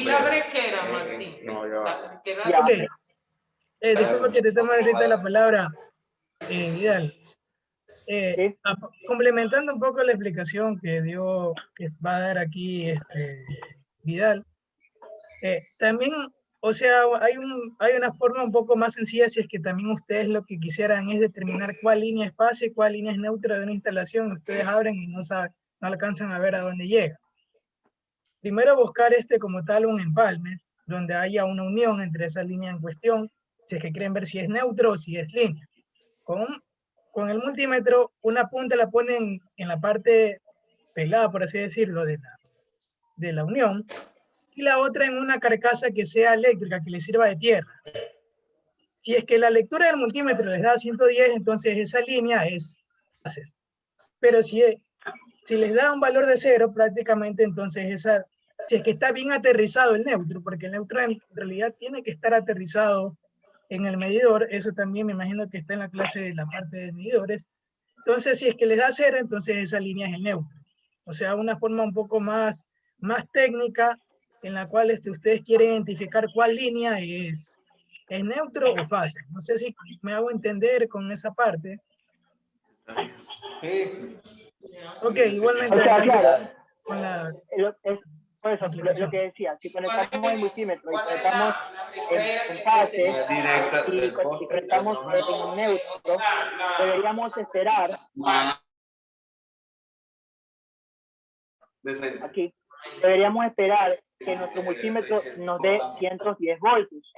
la brequera, Martín? No, ya va. Ok. Disculpa que te tome ahorita la palabra. Vidal, ¿Sí? complementando un poco la explicación que va a dar aquí Vidal, también, o sea, hay una forma un poco más sencilla si es que también ustedes lo que quisieran es determinar cuál línea es fase, cuál línea es neutra de una instalación. Ustedes abren y no alcanzan a ver a dónde llega. Primero buscar como tal un empalme, donde haya una unión entre esa línea en cuestión, si es que quieren ver si es neutro o si es línea. Con el multímetro, una punta la ponen en la parte pegada, por así decirlo, de la unión, y la otra en una carcasa que sea eléctrica, que le sirva de tierra. Si es que la lectura del multímetro les da 110, entonces esa línea es fase. Pero si les da un valor de 0, prácticamente entonces si es que está bien aterrizado el neutro, porque el neutro en realidad tiene que estar aterrizado en el medidor, eso también me imagino que está en la clase de la parte de medidores. Entonces, si es que les da 0, entonces esa línea es el neutro. O sea, una forma un poco más técnica en la cual ustedes quieren identificar cuál línea es neutro o fase. No sé si me hago entender con esa parte. Sí. Ok, igualmente O sea, adelante claro, con la por eso, aplicación. lo que decía, si conectamos el multímetro y conectamos en fase y conectamos en neutro, deberíamos esperar aquí, deberíamos esperar que nuestro multímetro nos dé 110 voltios.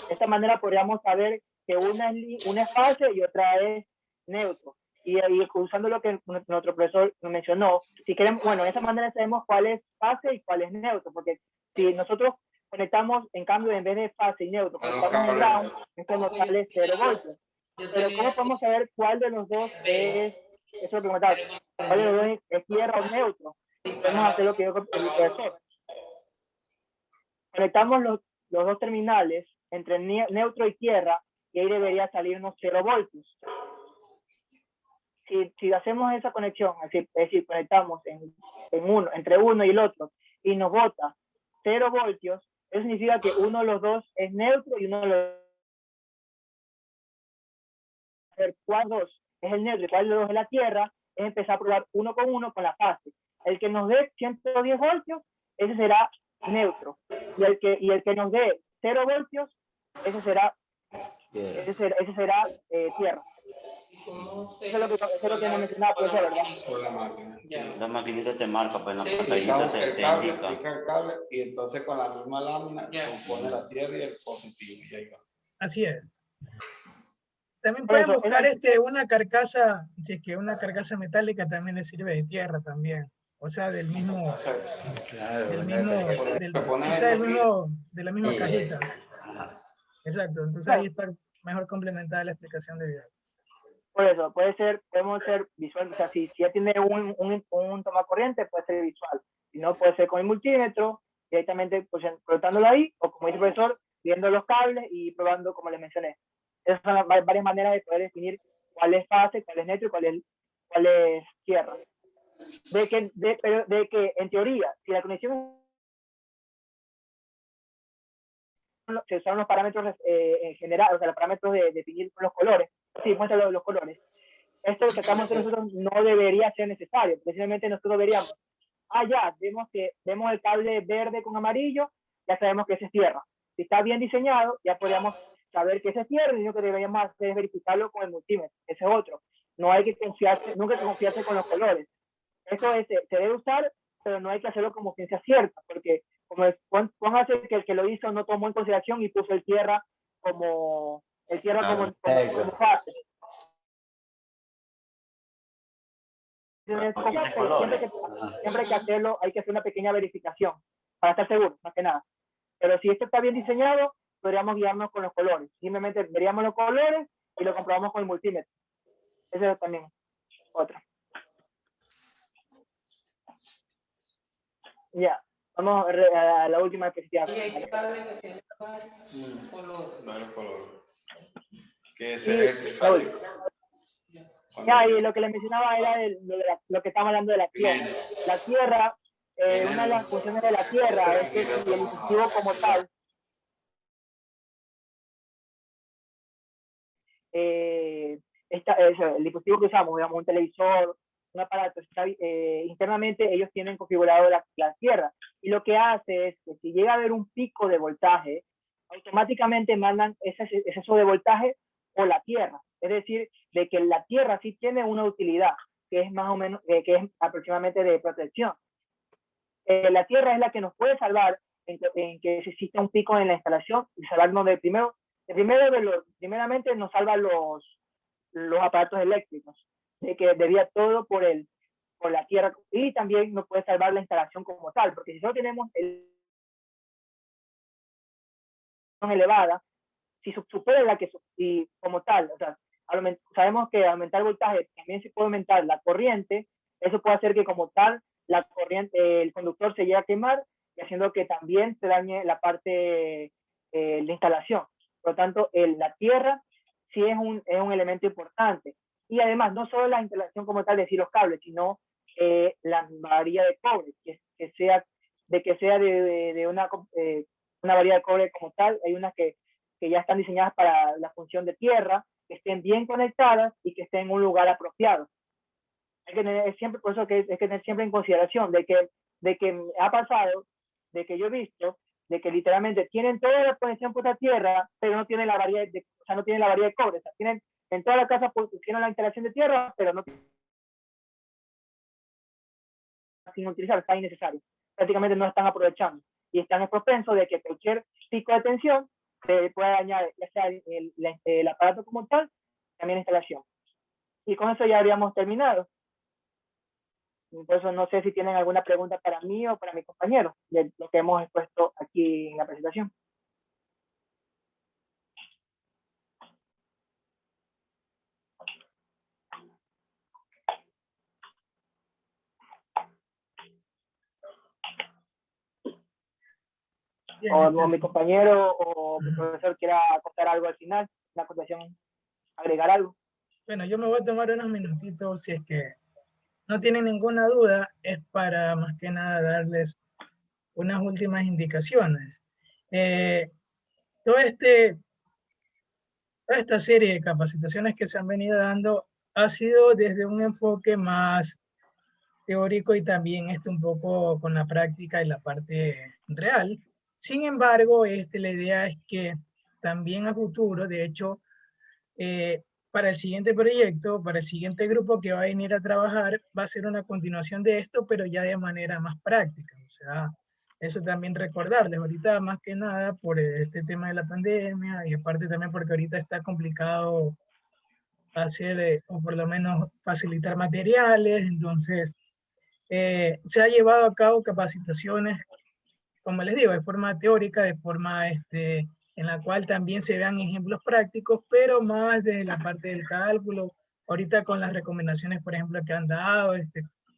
De esta manera podríamos saber que una es fase y otra es neutro. Y usando lo que nuestro profesor nos mencionó, si queremos, bueno, de esa manera sabemos cuál es fase y cuál es neutro, porque si nosotros conectamos, en cambio, en vez de fase y neutro, conectamos en ground, esto nos sale 0 voltios. Pero ¿cómo podemos saber cuál de los dos es, eso es lo que preguntaba, cuál de los dos es tierra o neutro? Podemos hacer lo que dijo el profesor. Conectamos los dos terminales entre neutro y tierra y ahí debería salirnos 0 voltios. Si hacemos esa conexión, es decir, conectamos entre uno y el otro y nos bota 0 voltios, eso significa que uno de los dos es neutro y uno de los dos, ¿cuál dos es el neutro y cuál de los dos es la tierra? Es empezar a probar uno con la fase. El que nos dé 110 voltios, ese será neutro. Y el que nos dé 0 voltios, ese será tierra. Eso es lo que me mencionaba, puede ser, ¿verdad? Por la máquina. La maquinita te marca, pues en la pantallita Picamos el te cable, indica. pica el cable y entonces con la misma lámina pone la tierra y el positivo y ahí va. Así es. También Por pueden eso, buscar una carcasa, si es que una carcasa metálica también les sirve de tierra también. O sea, del mismo, de la misma cajita. Exacto, entonces ahí está mejor complementada la explicación de Vidal. Por eso, podemos ser visual, o sea, si ya tiene un tomacorriente, puede ser visual. Si no, puede ser con el multímetro, directamente pues, conectándolo ahí, o como dice el profesor, viendo los cables y probando como les mencioné. Esas son varias maneras de poder definir cuál es fase, cuál es neutro y cuál es tierra. De que en teoría, si la conexión se usaron los parámetros en general, o sea, los parámetros de definir los colores, sí, muestra los colores. Esto que acabamos de hacer nosotros no debería ser necesario, precisamente nosotros veríamos, ya, vemos el cable verde con amarillo, ya sabemos que ese es tierra. Si está bien diseñado, ya podríamos saber que ese es tierra, y lo que deberíamos hacer es verificarlo con el multímetro, ese es otro. No hay que confiarse, nunca hay que confiarse con los colores. Eso se debe usar, pero no hay que hacerlo como ciencia cierta, porque póngase que el que lo hizo no tomó en consideración y puso el tierra como fase. Siempre que hacerlo hay que hacer una pequeña verificación para estar seguro, más que nada. Pero si esto está bien diseñado, podríamos guiarnos con los colores. Simplemente veríamos los colores y lo comprobamos con el multímetro. Ese es también otro. Ya, vamos a la última especificidad. Color. Que ese es el clásico. Ya, y lo que les mencionaba era lo que estamos hablando de la tierra. La tierra, una de las funciones de la tierra es que si el dispositivo como tal el dispositivo que usamos, digamos, un televisor, un aparato, internamente ellos tienen configurado la tierra. Y lo que hace es que si llega a haber un pico de voltaje, automáticamente mandan ese exceso de voltaje por la tierra. Es decir, de que la tierra sí tiene una utilidad, que es más o menos, que es aproximadamente de protección. La tierra es la que nos puede salvar en que exista un pico en la instalación y salvarnos primeramente nos salva los aparatos eléctricos, de que debía todo por la tierra, y también nos puede salvar la instalación como tal, porque si no tenemos elevada, si supera la que, y como tal, o sea, sabemos que aumentar el voltaje también se puede aumentar la corriente, eso puede hacer que como tal la corriente, el conductor se llegue a quemar, y haciendo que también se dañe la parte de instalación. Por lo tanto, la tierra sí es un elemento importante. Y además, no solo la instalación como tal de decir los cables, sino la varilla de cobre, que sea de una varilla de cobre como tal. Hay unas que ya están diseñadas para la función de tierra, que estén bien conectadas y que estén en un lugar apropiado. Hay que tener siempre, por eso que hay que tener siempre en consideración de que ha pasado, de que yo he visto, de que literalmente tienen toda la conexión por la tierra, pero no tienen la varilla no tienen la varilla de cobre. O sea, tienen en toda la casa tienen la instalación de tierra, pero no sin utilizar, está innecesario. Prácticamente no están aprovechando y están propensos de que cualquier pico de tensión se pueda dañar, ya sea el aparato como tal, también la instalación. Y con eso ya habríamos terminado. Por eso no sé si tienen alguna pregunta para mí o para mi compañero de lo que hemos expuesto aquí en la presentación. Bien, O mi compañero o mi profesor quiera contar algo al final, la acotación, agregar algo. Bueno, yo me voy a tomar unos minutitos, si es que no tienen ninguna duda, es para más que nada darles unas últimas indicaciones. Toda esta serie de capacitaciones que se han venido dando ha sido desde un enfoque más teórico y también un poco con la práctica y la parte real. Sin embargo, la idea es que también a futuro, de hecho, para el siguiente proyecto, para el siguiente grupo que va a venir a trabajar, va a ser una continuación de esto, pero ya de manera más práctica. O sea, eso también recordarles ahorita más que nada por este tema de la pandemia y aparte también porque ahorita está complicado hacer o por lo menos facilitar materiales. Entonces, se ha llevado a cabo capacitaciones, como les digo, de forma teórica, de forma en la cual también se vean ejemplos prácticos, pero más desde la parte del cálculo. Ahorita con las recomendaciones, por ejemplo, que han dado,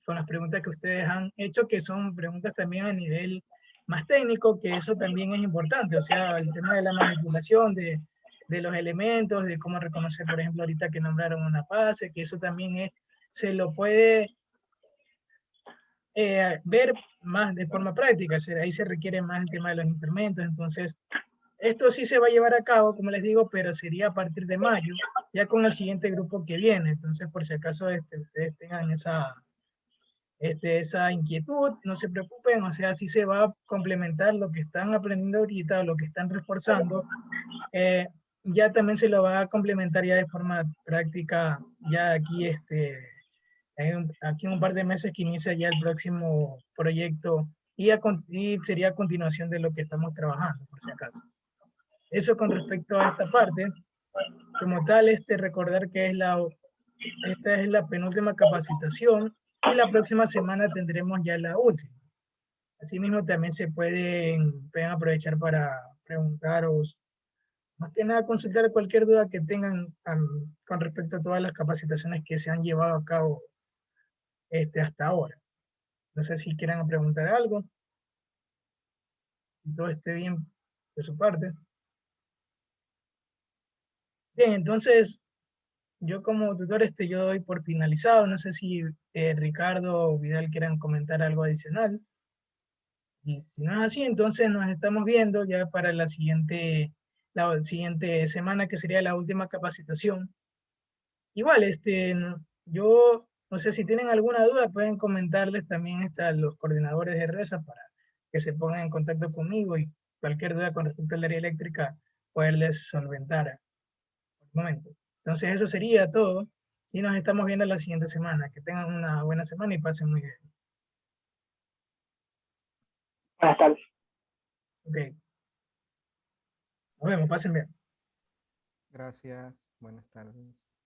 con las preguntas que ustedes han hecho, que son preguntas también a nivel más técnico, que eso también es importante. O sea, el tema de la manipulación de los elementos, de cómo reconocer, por ejemplo, ahorita que nombraron una fase, que eso también se lo puede ver más de forma práctica. Ahí se requiere más el tema de los instrumentos. Entonces, esto sí se va a llevar a cabo, como les digo, pero sería a partir de mayo, ya con el siguiente grupo que viene. Entonces, por si acaso ustedes tengan esa inquietud, no se preocupen, o sea, sí se va a complementar lo que están aprendiendo ahorita, o lo que están reforzando. Ya también se lo va a complementar ya de forma práctica, ya aquí aquí en un par de meses que inicia ya el próximo proyecto y sería a continuación de lo que estamos trabajando, por si acaso. Eso con respecto a esta parte. Como tal, recordar que esta es la penúltima capacitación y la próxima semana tendremos ya la última. Asimismo, también pueden aprovechar para preguntar o más que nada consultar cualquier duda que tengan con respecto a todas las capacitaciones que se han llevado a cabo hasta ahora. No sé si quieran preguntar algo. Si todo esté bien de su parte. Bien, entonces yo como tutor yo doy por finalizado. No sé si Ricardo o Vidal quieran comentar algo adicional. Y si no es así, entonces nos estamos viendo ya para la siguiente semana, que sería la última capacitación. igual, yo no sé si tienen alguna duda, pueden comentarles también a los coordinadores de RESA para que se pongan en contacto conmigo y cualquier duda con respecto al área eléctrica poderles solventar por el momento. Entonces eso sería todo y nos estamos viendo la siguiente semana. Que tengan una buena semana y pasen muy bien. Buenas tardes. Ok. Nos vemos, pasen bien. Gracias. Buenas tardes.